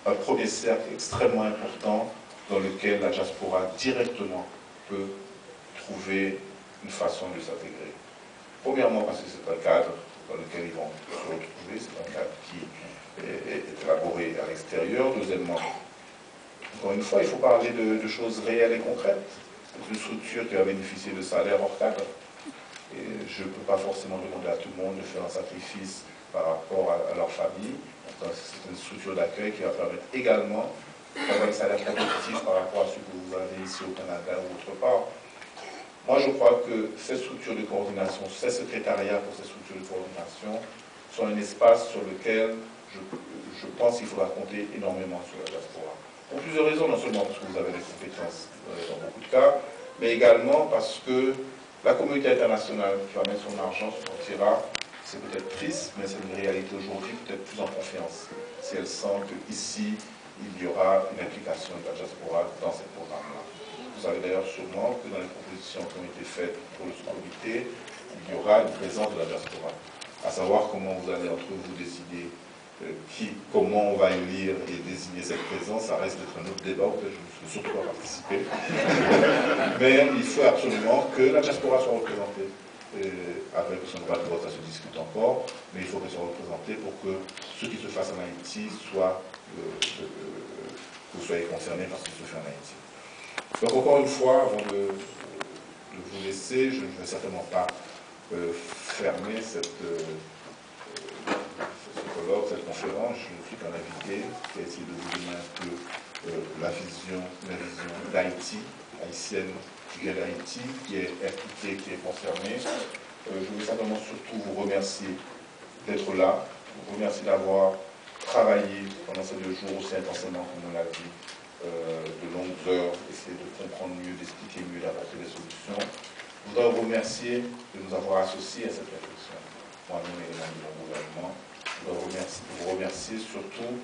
un premier cercle extrêmement important dans lequel la diaspora directement peut trouver une façon de s'intégrer. Premièrement parce que c'est un cadre dans lequel ils vont se retrouver, c'est un cadre qui est élaboré à l'extérieur. Deuxièmement, encore une fois, il faut parler de choses réelles et concrètes. C'est une structure qui a bénéficié de salaires hors cadre. Et je ne peux pas forcément demander à tout le monde de faire un sacrifice par rapport à leur famille. C'est une structure d'accueil qui va permettre également d'avoir des salaires compétitifs par rapport à ce que vous avez ici au Canada ou autre part. Moi, je crois que ces structures de coordination, ces secrétariats pour ces structures de coordination sont un espace sur lequel je pense qu'il faudra compter énormément sur la diaspora. Pour plusieurs raisons, non seulement parce que vous avez des compétences dans beaucoup de cas, mais également parce que la communauté internationale qui va mettre son argent se sortira, c'est peut-être triste, mais c'est une réalité aujourd'hui, peut-être plus en confiance, si elle sent qu'ici, il y aura une implication de la diaspora dans ces programmes-là. Vous savez d'ailleurs sûrement que dans les propositions qui ont été faites pour le sous-comité, il y aura une présence de la diaspora. À savoir comment vous allez entre vous décider comment on va élire et désigner cette présence, ça reste d'être un autre débat auquel je ne veux surtout pas participer. Mais il faut absolument que la diaspora soit représentée. Avec son droit de vote, ça se discute encore, mais il faut qu'elle soit représentée pour que ce qui se fasse en Haïti soit, que vous soyez concernés par ce qui se fait en Haïti. Donc encore une fois, avant de vous laisser, je ne vais certainement pas fermer ce colloque, cette conférence. Je ne suis qu'un invité qui a essayé de vous donner un peu la vision d'Haïti, haïtienne qui vient d'Haïti, qui est impliquée, qui est concernée. Je veux simplement surtout vous remercier d'être là, vous remercier d'avoir travaillé pendant ces 2 jours aussi intensément, comme on l'a dit, de longues heures, essayer de comprendre mieux, d'expliquer mieux, d'apporter des solutions. Je voudrais vous remercier de nous avoir associés à cette réflexion, moi-même et les membres de mon gouvernement. Je voudrais vous remercier surtout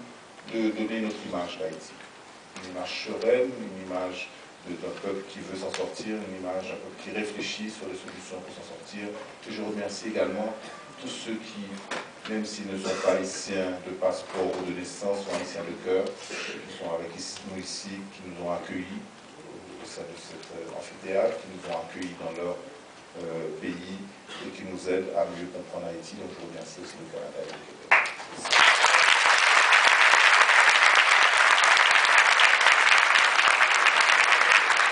de donner notre image d'Haïti. Une image sereine, une image d'un peuple qui veut s'en sortir, une image un peuple qui réfléchit sur les solutions pour s'en sortir. Et je remercie également tous ceux qui, même s'ils ne sont pas haïtiens de passeport ou de naissance, sont haïtiens de cœur, qui sont avec nous ici, qui nous ont accueillis au sein de cet amphithéâtre, qui nous ont accueillis dans leur pays et qui nous aident à mieux comprendre Haïti. Donc je remercie aussi le Canada et le Québec.